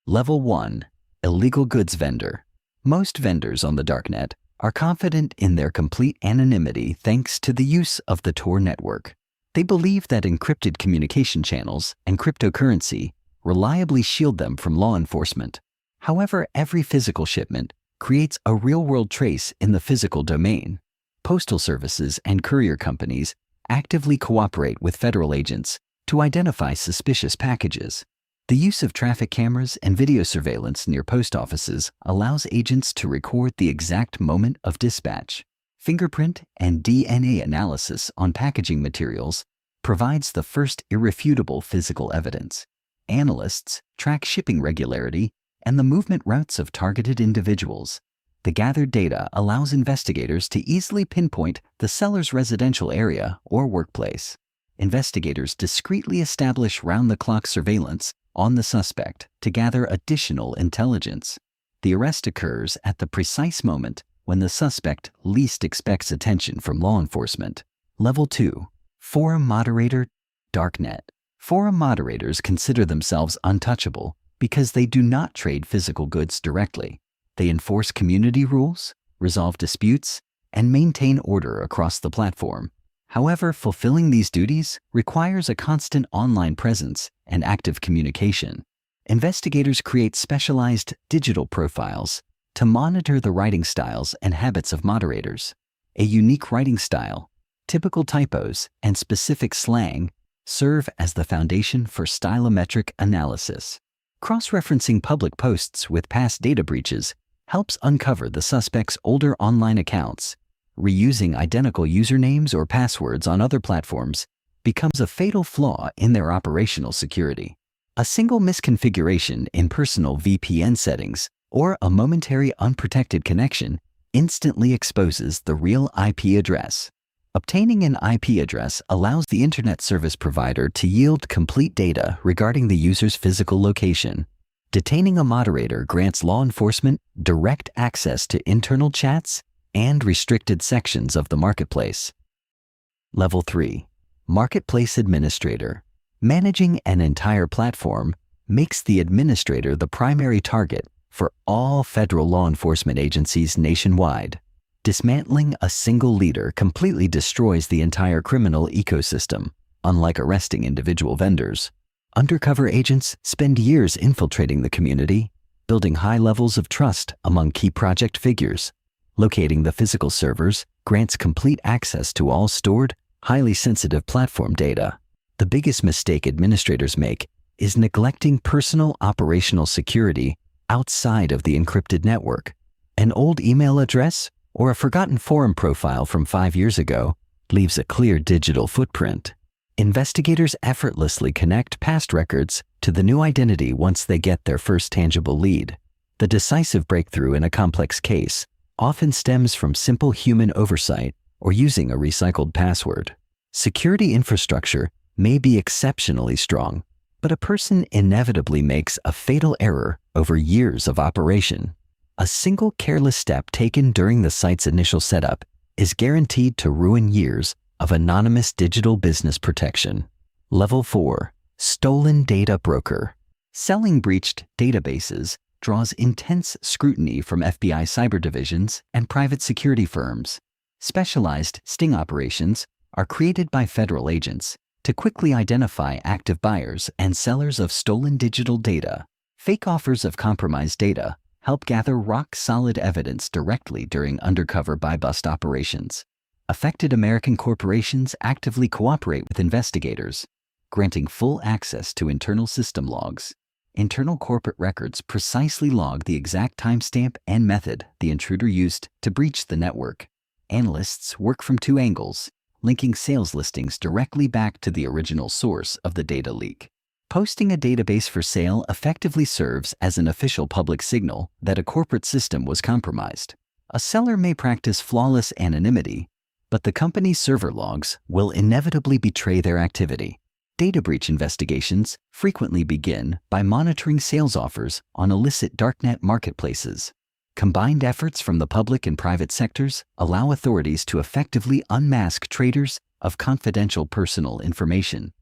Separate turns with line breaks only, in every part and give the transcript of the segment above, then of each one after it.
Level 1. Illegal goods vendor. Most vendors on the darknet are confident in their complete anonymity thanks to the use of the Tor network. They believe that encrypted communication channels and cryptocurrency reliably shield them from law enforcement. However, every physical shipment creates a real-world trace in the physical domain. Postal services and courier companies actively cooperate with federal agents to identify suspicious packages. The use of traffic cameras and video surveillance near post offices allows agents to record the exact moment of dispatch. Fingerprint and DNA analysis on packaging materials provides the first irrefutable physical evidence. Analysts track shipping regularity and the movement routes of targeted individuals. The gathered data allows investigators to easily pinpoint the seller's residential area or workplace. Investigators discreetly establish round-the-clock surveillance on the suspect to gather additional intelligence. The arrest occurs at the precise moment when the suspect least expects attention from law enforcement. Level 2. Forum moderator, darknet. Forum moderators consider themselves untouchable because they do not trade physical goods directly. They enforce community rules, resolve disputes, and maintain order across the platform. However, fulfilling these duties requires a constant online presence and active communication. Investigators create specialized digital profiles to monitor the writing styles and habits of moderators. A unique writing style, typical typos, and specific slang serve as the foundation for stylometric analysis. Cross-referencing public posts with past data breaches helps uncover the suspect's older online accounts. Reusing identical usernames or passwords on other platforms becomes a fatal flaw in their operational security. A single misconfiguration in personal VPN settings or a momentary unprotected connection instantly exposes the real IP address. Obtaining an IP address allows the internet service provider to yield complete data regarding the user's physical location. Detaining a moderator grants law enforcement direct access to internal chats and restricted sections of the marketplace. Level 3. Marketplace administrator. Managing an entire platform makes the administrator the primary target for all federal law enforcement agencies nationwide. Dismantling a single leader completely destroys the entire criminal ecosystem, unlike arresting individual vendors. Undercover agents spend years infiltrating the community, building high levels of trust among key project figures. Locating the physical servers grants complete access to all stored, highly sensitive platform data. The biggest mistake administrators make is neglecting personal operational security outside of the encrypted network. An old email address or a forgotten forum profile from 5 years ago leaves a clear digital footprint. Investigators effortlessly connect past records to the new identity once they get their first tangible lead. The decisive breakthrough in a complex case often stems from simple human oversight or using a recycled password. Security infrastructure may be exceptionally strong, but a person inevitably makes a fatal error over years of operation. A single careless step taken during the site's initial setup is guaranteed to ruin years of anonymous digital business protection. Level 4. Stolen data broker. Selling breached databases draws intense scrutiny from FBI cyber divisions and private security firms. Specialized sting operations are created by federal agents to quickly identify active buyers and sellers of stolen digital data. Fake offers of compromised data help gather rock-solid evidence directly during undercover buy-bust operations. Affected American corporations actively cooperate with investigators, granting full access to internal system logs. Internal corporate records precisely log the exact timestamp and method the intruder used to breach the network. Analysts work from 2 angles, linking sales listings directly back to the original source of the data leak. Posting a database for sale effectively serves as an official public signal that a corporate system was compromised. A seller may practice flawless anonymity, but the company's server logs will inevitably betray their activity. Data breach investigations frequently begin by monitoring sales offers on illicit darknet marketplaces. Combined efforts from the public and private sectors allow authorities to effectively unmask traders of confidential personal information.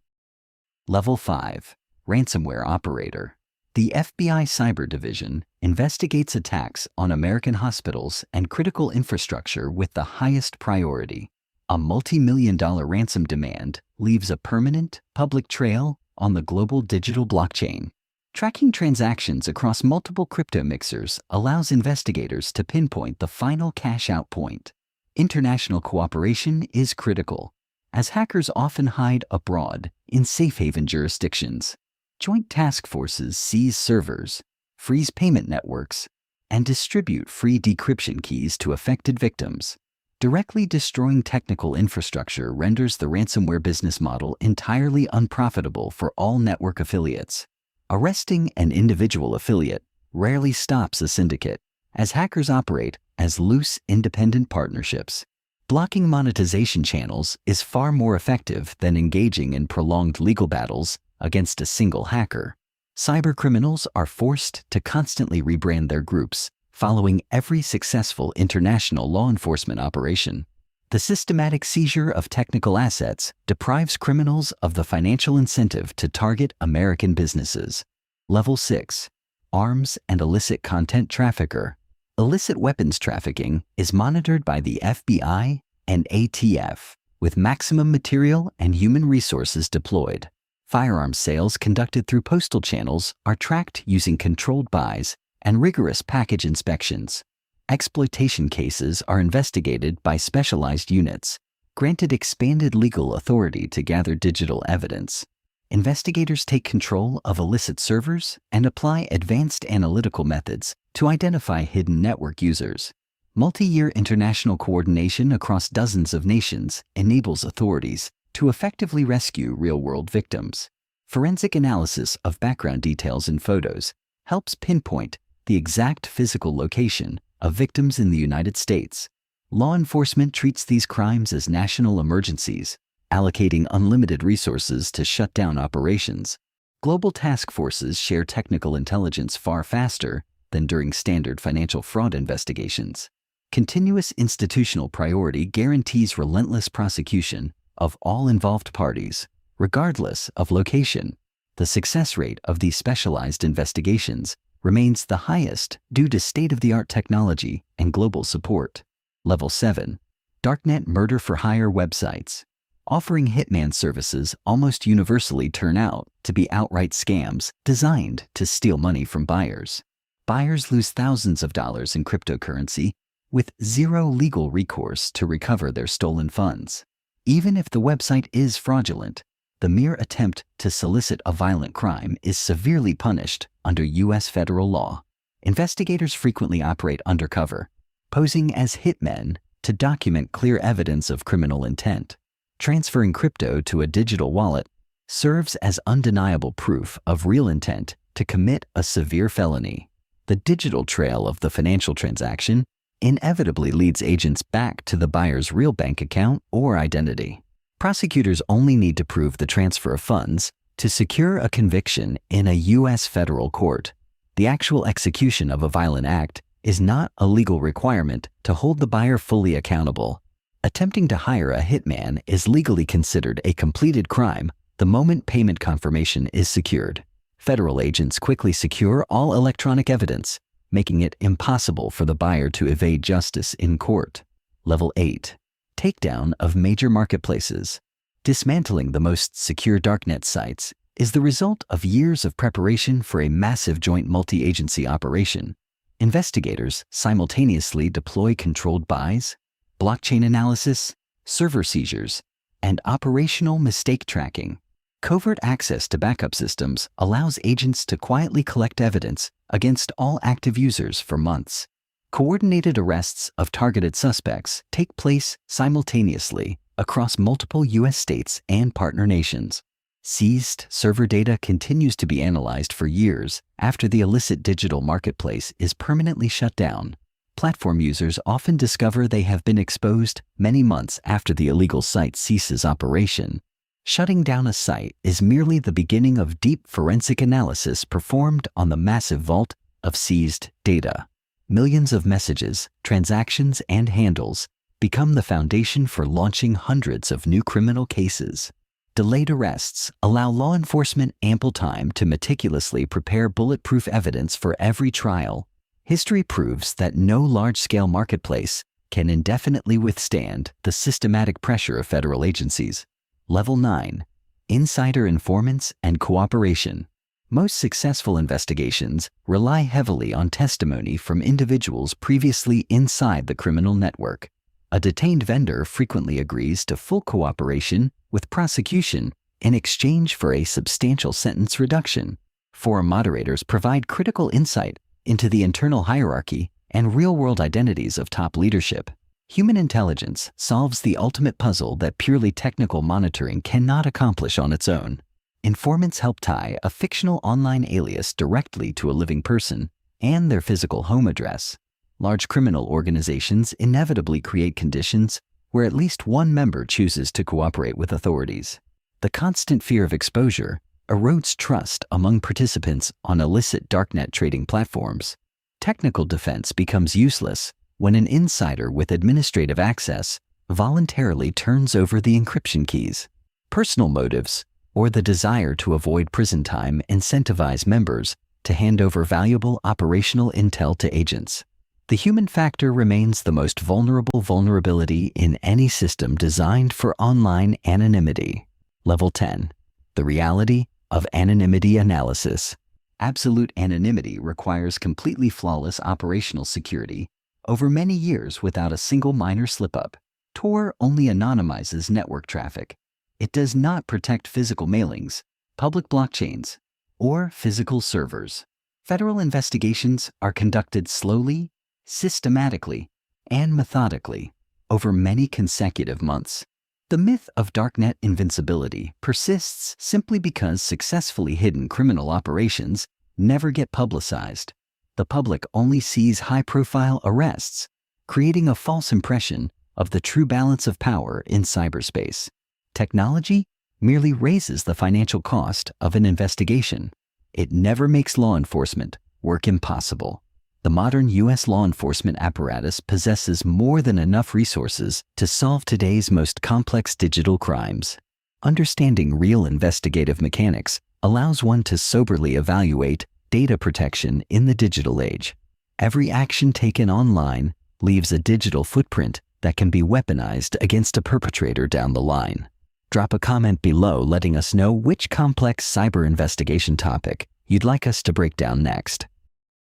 Level 5. Ransomware operator. The FBI Cyber Division investigates attacks on American hospitals and critical infrastructure with the highest priority. A multi-million-dollar ransom demand leaves a permanent, public trail on the global digital blockchain. Tracking transactions across multiple crypto mixers allows investigators to pinpoint the final cash-out point. International cooperation is critical, as hackers often hide abroad in safe haven jurisdictions. Joint task forces seize servers, freeze payment networks, and distribute free decryption keys to affected victims. Directly destroying technical infrastructure renders the ransomware business model entirely unprofitable for all network affiliates. Arresting an individual affiliate rarely stops a syndicate, as hackers operate as loose, independent partnerships. Blocking monetization channels is far more effective than engaging in prolonged legal battles against a single hacker. Cybercriminals are forced to constantly rebrand their groups, following every successful international law enforcement operation. The systematic seizure of technical assets deprives criminals of the financial incentive to target American businesses. Level 6. Arms and illicit content trafficker. Illicit weapons trafficking is monitored by the FBI and ATF, with maximum material and human resources deployed. Firearms sales conducted through postal channels are tracked using controlled buys and rigorous package inspections. Exploitation cases are investigated by specialized units, granted expanded legal authority to gather digital evidence. Investigators take control of illicit servers and apply advanced analytical methods to identify hidden network users. Multi-year international coordination across dozens of nations enables authorities to effectively rescue real-world victims. Forensic analysis of background details and photos helps pinpoint the exact physical location of victims in the United States. Law enforcement treats these crimes as national emergencies, allocating unlimited resources to shut down operations. Global task forces share technical intelligence far faster than during standard financial fraud investigations. Continuous institutional priority guarantees relentless prosecution of all involved parties, regardless of location. The success rate of these specialized investigations remains the highest due to state-of-the-art technology and global support. Level 7. Darknet murder-for-hire websites. Offering hitman services almost universally turn out to be outright scams designed to steal money from buyers. Buyers lose thousands of dollars in cryptocurrency with zero legal recourse to recover their stolen funds. Even if the website is fraudulent, the mere attempt to solicit a violent crime is severely punished under U.S. federal law. Investigators frequently operate undercover, posing as hitmen to document clear evidence of criminal intent. Transferring crypto to a digital wallet serves as undeniable proof of real intent to commit a severe felony. The digital trail of the financial transaction inevitably leads agents back to the buyer's real bank account or identity. Prosecutors only need to prove the transfer of funds to secure a conviction in a U.S. federal court. The actual execution of a violent act is not a legal requirement to hold the buyer fully accountable. Attempting to hire a hitman is legally considered a completed crime the moment payment confirmation is secured. Federal agents quickly secure all electronic evidence, making it impossible for the buyer to evade justice in court. Level 8. Takedown of major marketplaces. Dismantling the most secure darknet sites is the result of years of preparation for a massive joint multi-agency operation. Investigators simultaneously deploy controlled buys, blockchain analysis, server seizures, and operational mistake tracking. Covert access to backup systems allows agents to quietly collect evidence against all active users for months. Coordinated arrests of targeted suspects take place simultaneously across multiple U.S. states and partner nations. Seized server data continues to be analyzed for years after the illicit digital marketplace is permanently shut down. Platform users often discover they have been exposed many months after the illegal site ceases operation. Shutting down a site is merely the beginning of deep forensic analysis performed on the massive vault of seized data. Millions of messages, transactions, and handles become the foundation for launching hundreds of new criminal cases. Delayed arrests allow law enforcement ample time to meticulously prepare bulletproof evidence for every trial. History proves that no large-scale marketplace can indefinitely withstand the systematic pressure of federal agencies. Level 9. Insider informants and cooperation. Most successful investigations rely heavily on testimony from individuals previously inside the criminal network. A detained vendor frequently agrees to full cooperation with prosecution in exchange for a substantial sentence reduction. Forum moderators provide critical insight into the internal hierarchy and real-world identities of top leadership. Human intelligence solves the ultimate puzzle that purely technical monitoring cannot accomplish on its own. Informants help tie a fictional online alias directly to a living person and their physical home address. Large criminal organizations inevitably create conditions where at least one member chooses to cooperate with authorities. The constant fear of exposure erodes trust among participants on illicit darknet trading platforms. Technical defense becomes useless when an insider with administrative access voluntarily turns over the encryption keys. Personal motives, or the desire to avoid prison time, incentivize members to hand over valuable operational intel to agents. The human factor remains the most vulnerable vulnerability in any system designed for online anonymity. Level 10. The reality of anonymity analysis. Absolute anonymity requires completely flawless operational security over many years without a single minor slip-up. Tor only anonymizes network traffic. It does not protect physical mailings, public blockchains, or physical servers. Federal investigations are conducted slowly, systematically, and methodically over many consecutive months. The myth of darknet invincibility persists simply because successfully hidden criminal operations never get publicized. The public only sees high-profile arrests, creating a false impression of the true balance of power in cyberspace. Technology merely raises the financial cost of an investigation. It never makes law enforcement work impossible. The modern U.S. law enforcement apparatus possesses more than enough resources to solve today's most complex digital crimes. Understanding real investigative mechanics allows one to soberly evaluate data protection in the digital age. Every action taken online leaves a digital footprint that can be weaponized against a perpetrator down the line. Drop a comment below letting us know which complex cyber investigation topic you'd like us to break down next.